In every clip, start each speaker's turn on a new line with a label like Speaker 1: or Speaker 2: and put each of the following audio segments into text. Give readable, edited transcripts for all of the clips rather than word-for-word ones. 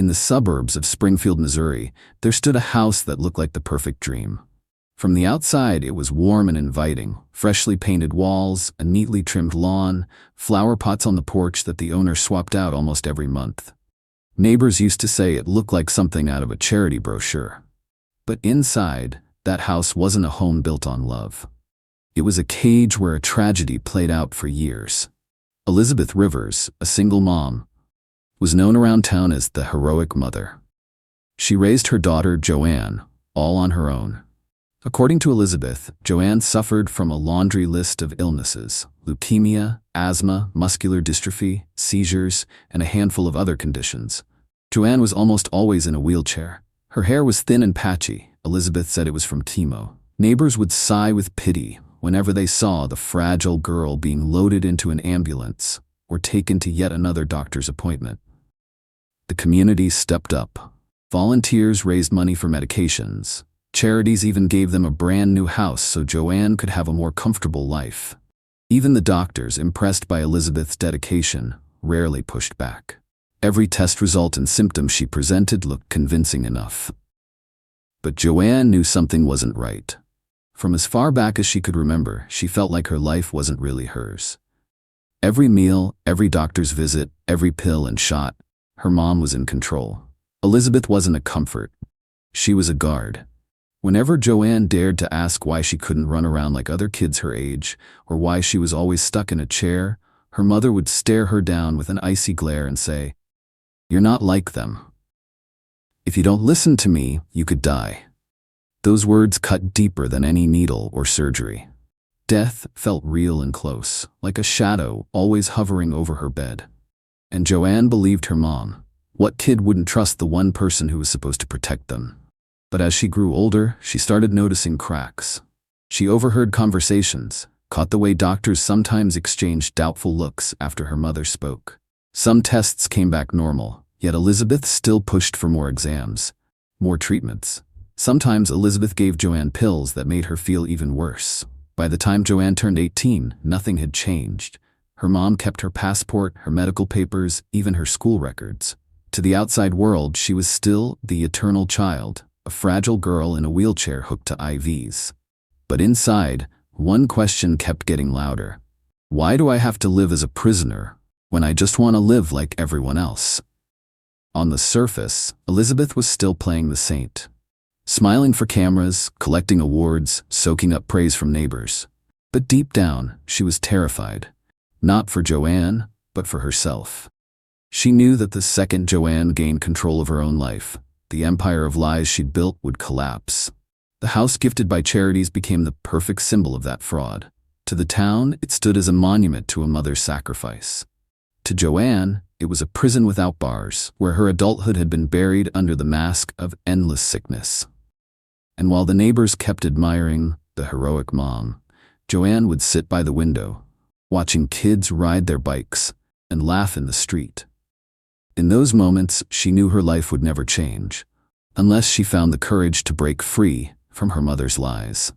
Speaker 1: In the suburbs of Springfield, Missouri, there stood a house that looked like the perfect dream. From the outside, it was warm and inviting, freshly painted walls, a neatly trimmed lawn, flower pots on the porch that the owner swapped out almost every month. Neighbors used to say it looked like something out of a charity brochure. But inside, that house wasn't a home built on love. It was a cage where a tragedy played out for years. Elizabeth Rivers, a single mom, was known around town as the heroic mother. She raised her daughter, Joanne, all on her own. According to Elizabeth, Joanne suffered from a laundry list of illnesses: leukemia, asthma, muscular dystrophy, seizures, and a handful of other conditions. Joanne was almost always in a wheelchair. Her hair was thin and patchy. Elizabeth said it was from chemo. Neighbors would sigh with pity whenever they saw the fragile girl being loaded into an ambulance or taken to yet another doctor's appointment. The community stepped up. Volunteers raised money for medications. Charities even gave them a brand new house so Joanne could have a more comfortable life. Even the doctors, impressed by Elizabeth's dedication, rarely pushed back. Every test result and symptom she presented looked convincing enough. But Joanne knew something wasn't right. From as far back as she could remember, she felt like her life wasn't really hers. Every meal, every doctor's visit, every pill and shot, her mom was in control. Elizabeth wasn't a comfort. She was a guard. Whenever Joanne dared to ask why she couldn't run around like other kids her age, or why she was always stuck in a chair, her mother would stare her down with an icy glare and say, "You're not like them. If you don't listen to me, you could die." Those words cut deeper than any needle or surgery. Death felt real and close, like a shadow always hovering over her bed. And Joanne believed her mom. What kid wouldn't trust the one person who was supposed to protect them? But as she grew older, she started noticing cracks. She overheard conversations, caught the way doctors sometimes exchanged doubtful looks after her mother spoke. Some tests came back normal, yet Elizabeth still pushed for more exams, more treatments. Sometimes Elizabeth gave Joanne pills that made her feel even worse. By the time Joanne turned 18, nothing had changed. Her mom kept her passport, her medical papers, even her school records. To the outside world, she was still the eternal child, a fragile girl in a wheelchair hooked to IVs. But inside, one question kept getting louder. Why do I have to live as a prisoner when I just want to live like everyone else? On the surface, Elizabeth was still playing the saint, smiling for cameras, collecting awards, soaking up praise from neighbors. But deep down, she was terrified. Not for Joanne, but for herself. She knew that the second Joanne gained control of her own life, the empire of lies she'd built would collapse. The house gifted by charities became the perfect symbol of that fraud. To the town, it stood as a monument to a mother's sacrifice. To Joanne, it was a prison without bars, where her adulthood had been buried under the mask of endless sickness. And while the neighbors kept admiring the heroic mom, Joanne would sit by the window, watching kids ride their bikes and laugh in the street. In those moments, she knew her life would never change, unless she found the courage to break free from her mother's lies.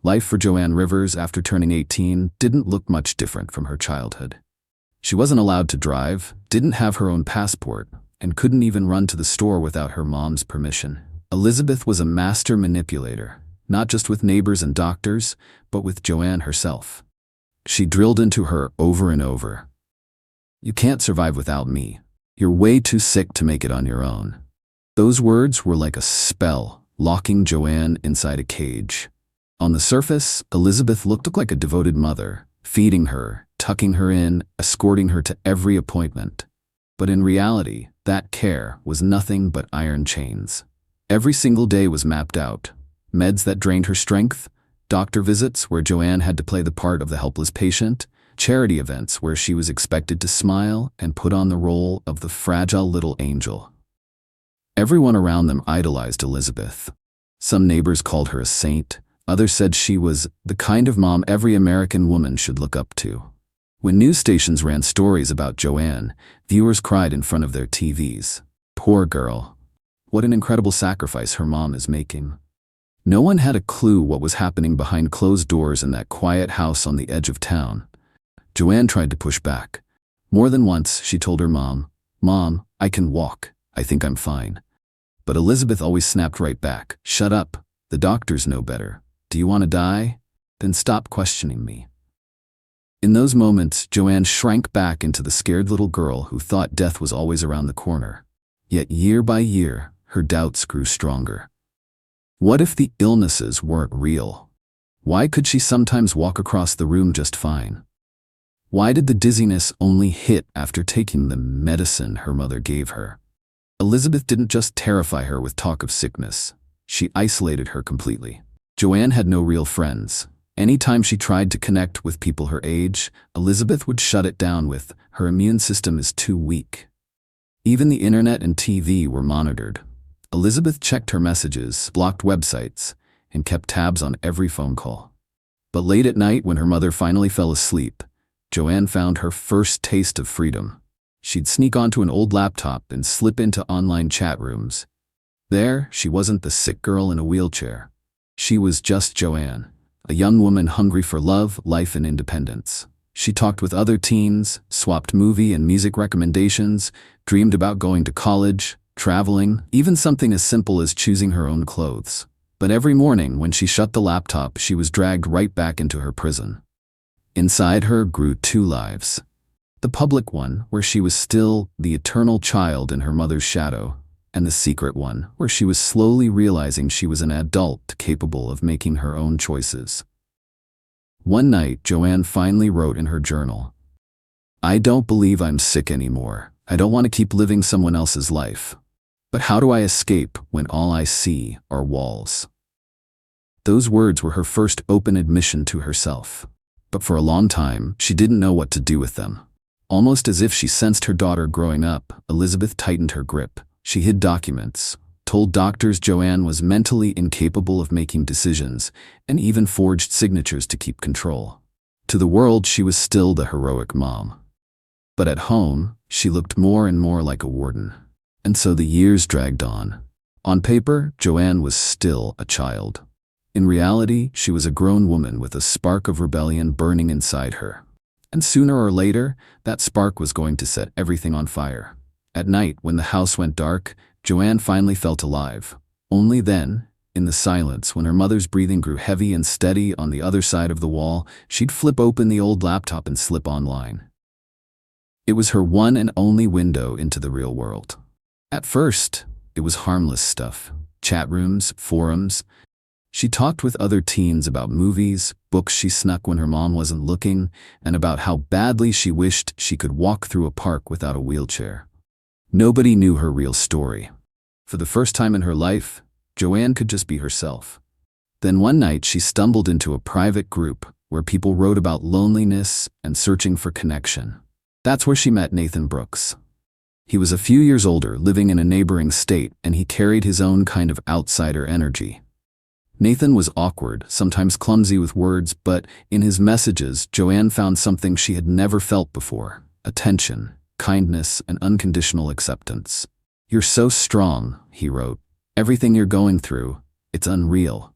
Speaker 1: Life for Joanne Rivers after turning 18 didn't look much different from her childhood. She wasn't allowed to drive, didn't have her own passport, and couldn't even run to the store without her mom's permission. Elizabeth was a master manipulator, not just with neighbors and doctors, but with Joanne herself. She drilled into her over and over. "You can't survive without me. You're way too sick to make it on your own." Those words were like a spell, locking Joanne inside a cage. On the surface, Elizabeth looked like a devoted mother, feeding her, tucking her in, escorting her to every appointment. But in reality, that care was nothing but iron chains. Every single day was mapped out. Meds that drained her strength, doctor visits where Joanne had to play the part of the helpless patient, charity events where she was expected to smile and put on the role of the fragile little angel. Everyone around them idolized Elizabeth. Some neighbors called her a saint. Others said she was the kind of mom every American woman should look up to. When news stations ran stories about Joanne, viewers cried in front of their TVs. "Poor girl. What an incredible sacrifice her mom is making." No one had a clue what was happening behind closed doors in that quiet house on the edge of town. Joanne tried to push back. More than once, she told her mom, "Mom, I can walk. I think I'm fine. But Elizabeth always snapped right back. Shut up. The doctors know better. Do you want to die? Then stop questioning me. In those moments, Joanne shrank back into the scared little girl who thought death was always around the corner. Yet year by year, her doubts grew stronger. What if the illnesses weren't real? Why could she sometimes walk across the room just fine? Why did the dizziness only hit after taking the medicine her mother gave her? Elizabeth didn't just terrify her with talk of sickness. She isolated her completely. Joanne had no real friends. Anytime she tried to connect with people her age, Elizabeth would shut it down with, "Her immune system is too weak." Even the internet and TV were monitored. Elizabeth checked her messages, blocked websites, and kept tabs on every phone call. But late at night, when her mother finally fell asleep, Joanne found her first taste of freedom. She'd sneak onto an old laptop and slip into online chat rooms. There, she wasn't the sick girl in a wheelchair. She was just Joanne, a young woman hungry for love, life, and independence. She talked with other teens, swapped movie and music recommendations, dreamed about going to college, traveling, even something as simple as choosing her own clothes. But every morning, when she shut the laptop, she was dragged right back into her prison. Inside her grew two lives. The public one, where she was still the eternal child in her mother's shadow, and the secret one, where she was slowly realizing she was an adult capable of making her own choices. One night, Joanne finally wrote in her journal, "I don't believe I'm sick anymore. I don't want to keep living someone else's life. But how do I escape when all I see are walls?" Those words were her first open admission to herself. But for a long time, she didn't know what to do with them. Almost as if she sensed her daughter growing up, Elizabeth tightened her grip. She hid documents, told doctors Joanne was mentally incapable of making decisions, and even forged signatures to keep control. To the world, she was still the heroic mom. But at home, she looked more and more like a warden. And so the years dragged on. On paper, Joanne was still a child. In reality, she was a grown woman with a spark of rebellion burning inside her. And sooner or later, that spark was going to set everything on fire. At night, when the house went dark, Joanne finally felt alive. Only then, in the silence, when her mother's breathing grew heavy and steady on the other side of the wall, she'd flip open the old laptop and slip online. It was her one and only window into the real world. At first, it was harmless stuff. Chat rooms, forums. She talked with other teens about movies, books she snuck when her mom wasn't looking, and about how badly she wished she could walk through a park without a wheelchair. Nobody knew her real story. For the first time in her life, Joanne could just be herself. Then one night she stumbled into a private group where people wrote about loneliness and searching for connection. That's where she met Nathan Brooks. He was a few years older, living in a neighboring state, and he carried his own kind of outsider energy. Nathan was awkward, sometimes clumsy with words, but in his messages, Joanne found something she had never felt before: attention, kindness, and unconditional acceptance. "You're so strong," he wrote. "Everything you're going through, it's unreal.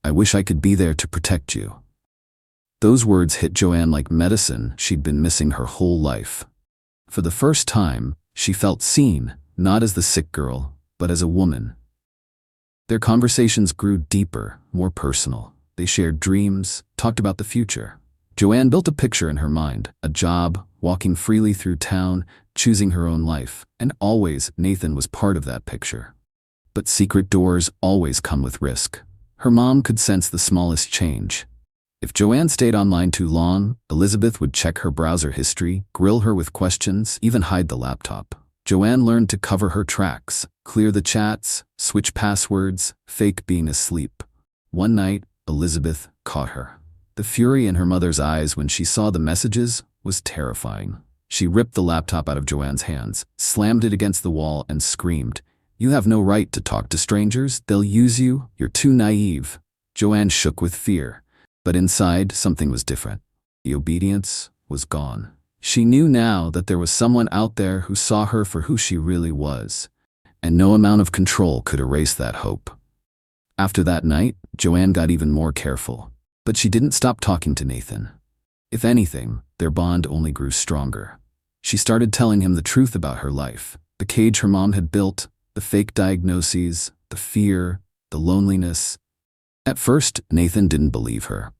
Speaker 1: I wish I could be there to protect you." Those words hit Joanne like medicine she'd been missing her whole life. For the first time, she felt seen, not as the sick girl, but as a woman. Their conversations grew deeper, more personal. They shared dreams, talked about the future. Joanne built a picture in her mind: a job, walking freely through town, choosing her own life. And always, Nathan was part of that picture. But secret doors always come with risk. Her mom could sense the smallest change. If Joanne stayed online too long, Elizabeth would check her browser history, grill her with questions, even hide the laptop. Joanne learned to cover her tracks, clear the chats, switch passwords, fake being asleep. One night, Elizabeth caught her. The fury in her mother's eyes when she saw the messages was terrifying. She ripped the laptop out of Joanne's hands, slammed it against the wall, and screamed, "You have no right to talk to strangers. They'll use you. You're too naive." Joanne shook with fear, but inside something was different. The obedience was gone. She knew now that there was someone out there who saw her for who she really was, and no amount of control could erase that hope. After that night, Joanne got even more careful, but she didn't stop talking to Nathan. If anything, their bond only grew stronger. She started telling him the truth about her life, The cage her mom had built, the fake diagnoses, the fear, the loneliness. At first, Nathan didn't believe her.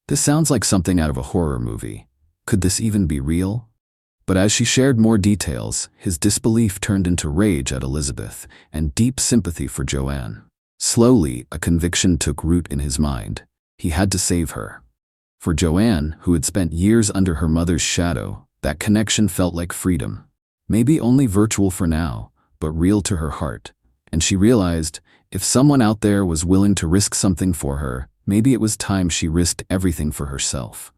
Speaker 1: This sounds like something out of a horror movie. Could this even be real? But as she shared more details, his disbelief turned into rage at Elizabeth and deep sympathy for Joanne. Slowly, a conviction took root in his mind. He had to save her. For Joanne, who had spent years under her mother's shadow, that connection felt like freedom. Maybe only virtual for now, but real to her heart. And she realized, if someone out there was willing to risk something for her, maybe it was time she risked everything for herself.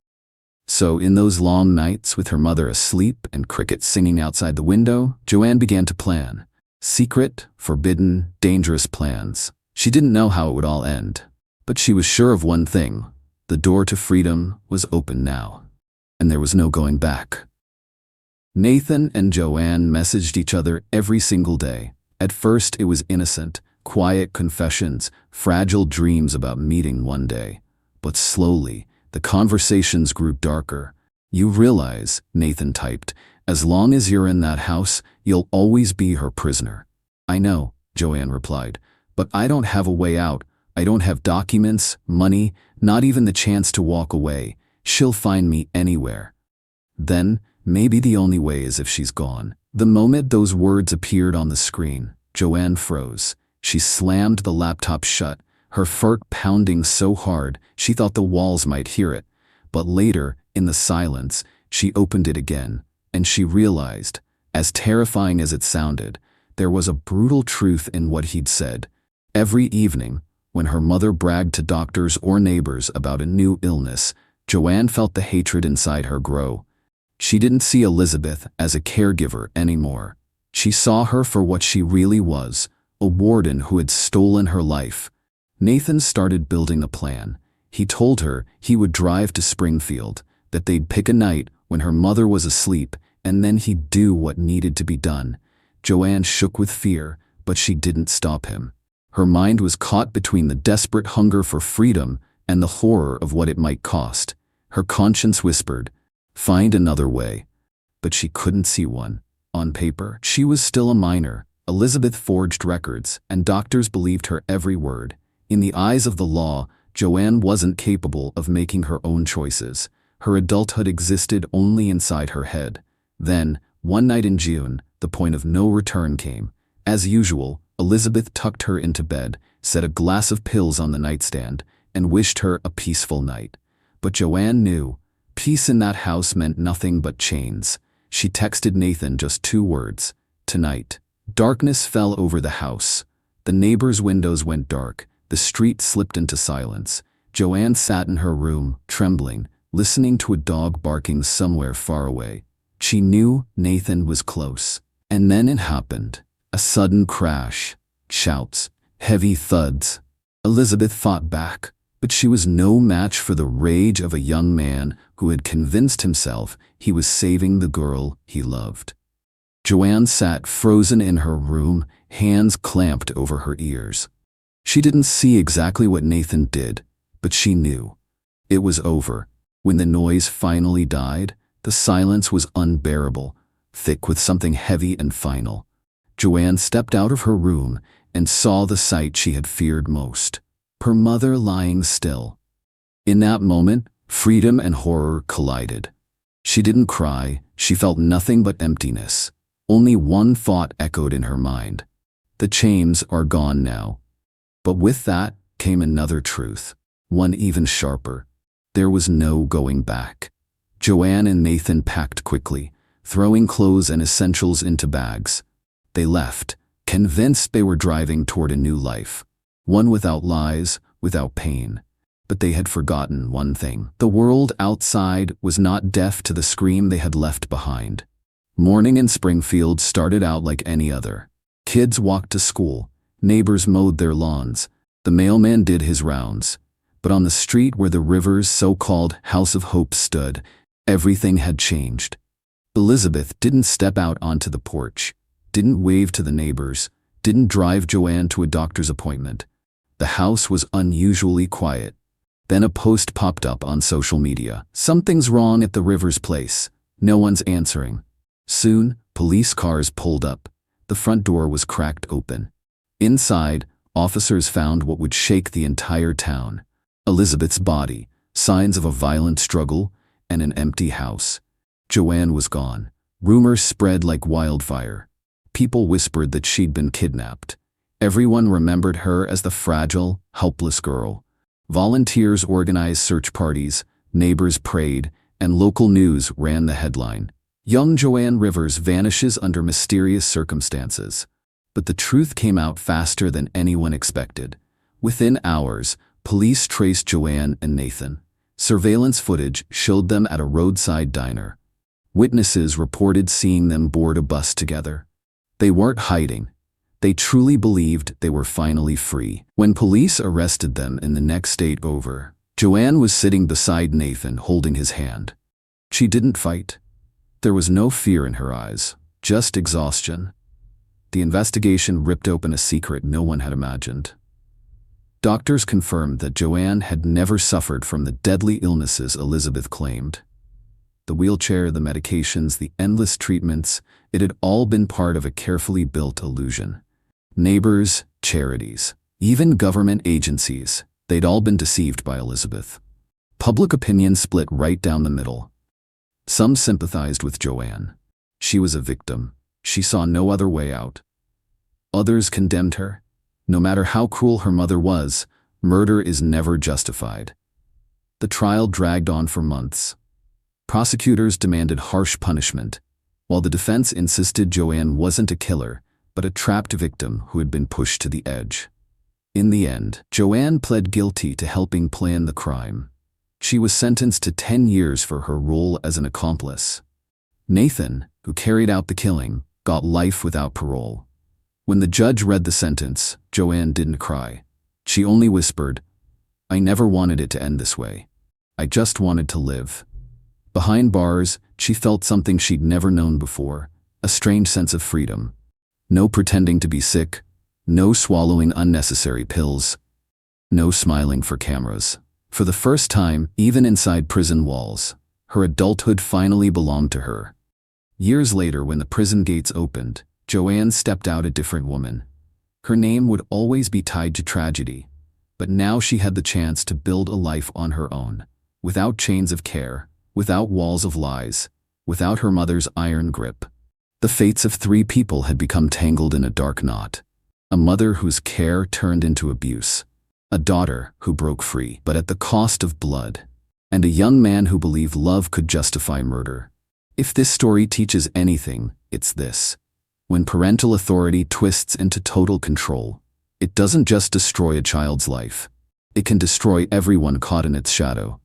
Speaker 1: So in those long nights with her mother asleep and crickets singing outside the window, Joanne began to plan. Secret, forbidden, dangerous plans. She didn't know how it would all end. But she was sure of one thing. The door to freedom was open now. And there was no going back. Nathan and Joanne messaged each other every single day. At first it was innocent, quiet confessions, fragile dreams about meeting one day. But slowly, the conversations grew darker. "You realize," Nathan typed, "as long as you're in that house, you'll always be her prisoner." "I know," Joanne replied, "but I don't have a way out. I don't have documents, money, not even the chance to walk away. She'll find me anywhere." Then, maybe the only way is if she's gone. The moment those words appeared on the screen, Joanne froze. She slammed the laptop shut, her heart pounding so hard she thought the walls might hear it. But later, in the silence, she opened it again, and she realized, as terrifying as it sounded, there was a brutal truth in what he'd said. Every evening, when her mother bragged to doctors or neighbors about a new illness, Joanne felt the hatred inside her grow. She didn't see Elizabeth as a caregiver anymore. She saw her for what she really was, a warden who had stolen her life. Nathan started building a plan. He told her he would drive to Springfield, that they'd pick a night when her mother was asleep, and then he'd do what needed to be done. Joanne shook with fear, but she didn't stop him. Her mind was caught between the desperate hunger for freedom and the horror of what it might cost. Her conscience whispered, "Find another way." But she couldn't see one. On paper, she was still a minor. Elizabeth forged records, and doctors believed her every word. In the eyes of the law, Joanne wasn't capable of making her own choices. Her adulthood existed only inside her head. Then, one night in June, the point of no return came. As usual, Elizabeth tucked her into bed, set a glass of pills on the nightstand, and wished her a peaceful night. But Joanne knew, peace in that house meant nothing but chains. She texted Nathan just 2 words, "Tonight." Darkness fell over the house. The neighbors' windows went dark. The street slipped into silence. Joanne sat in her room, trembling, listening to a dog barking somewhere far away. She knew Nathan was close. And then it happened. A sudden crash. Shouts. Heavy thuds. Elizabeth fought back, but she was no match for the rage of a young man who had convinced himself he was saving the girl he loved. Joanne sat frozen in her room, hands clamped over her ears. She didn't see exactly what Nathan did, but she knew. It was over. When the noise finally died, the silence was unbearable, thick with something heavy and final. Joanne stepped out of her room and saw the sight she had feared most. Her mother lying still. In that moment, freedom and horror collided. She didn't cry, she felt nothing but emptiness. Only one thought echoed in her mind. The chains are gone now. But with that came another truth, one even sharper. There was no going back. Joanne and Nathan packed quickly, throwing clothes and essentials into bags. They left, convinced they were driving toward a new life, one without lies, without pain. But they had forgotten one thing. The world outside was not deaf to the scream they had left behind. Morning in Springfield started out like any other. Kids walked to school. Neighbors mowed their lawns. The mailman did his rounds. But on the street where the River's so-called House of Hope stood, everything had changed. Elizabeth didn't step out onto the porch, didn't wave to the neighbors, didn't drive Joanne to a doctor's appointment. The house was unusually quiet. Then a post popped up on social media. "Something's wrong at the River's place. No one's answering." Soon, police cars pulled up. The front door was cracked open. Inside, officers found what would shake the entire town: Elizabeth's body, signs of a violent struggle, and an empty house. Joanne was gone. Rumors spread like wildfire. People whispered that she'd been kidnapped. Everyone remembered her as the fragile, helpless girl. Volunteers organized search parties, neighbors prayed, and local news ran the headline: "Young Joanne Rivers vanishes under mysterious circumstances." But the truth came out faster than anyone expected. Within hours, police traced Joanne and Nathan. Surveillance footage showed them at a roadside diner. Witnesses reported seeing them board a bus together. They weren't hiding. They truly believed they were finally free. When police arrested them in the next day over, Joanne was sitting beside Nathan holding his hand. She didn't fight. There was no fear in her eyes, just exhaustion. The investigation ripped open a secret no one had imagined. Doctors confirmed that Joanne had never suffered from the deadly illnesses Elizabeth claimed. The wheelchair, the medications, the endless treatments, it had all been part of a carefully built illusion. Neighbors, charities, even government agencies, they'd all been deceived by Elizabeth. Public opinion split right down the middle. Some sympathized with Joanne. She was a victim. She saw no other way out. Others condemned her. No matter how cruel her mother was, murder is never justified. The trial dragged on for months. Prosecutors demanded harsh punishment, while the defense insisted Joanne wasn't a killer, but a trapped victim who had been pushed to the edge. In the end, Joanne pled guilty to helping plan the crime. She was sentenced to 10 years for her role as an accomplice. Nathan, who carried out the killing, got life without parole. When the judge read the sentence, Joanne didn't cry. She only whispered, "I never wanted it to end this way. I just wanted to live." Behind bars, she felt something she'd never known before, a strange sense of freedom. No pretending to be sick, no swallowing unnecessary pills, no smiling for cameras. For the first time, even inside prison walls, her adulthood finally belonged to her. Years later, when the prison gates opened, Joanne stepped out a different woman. Her name would always be tied to tragedy, but now she had the chance to build a life on her own, without chains of care, without walls of lies, without her mother's iron grip. The fates of 3 people had become tangled in a dark knot. A mother whose care turned into abuse, a daughter who broke free, but at the cost of blood, and a young man who believed love could justify murder. If this story teaches anything, it's this: when parental authority twists into total control, it doesn't just destroy a child's life. It can destroy everyone caught in its shadow.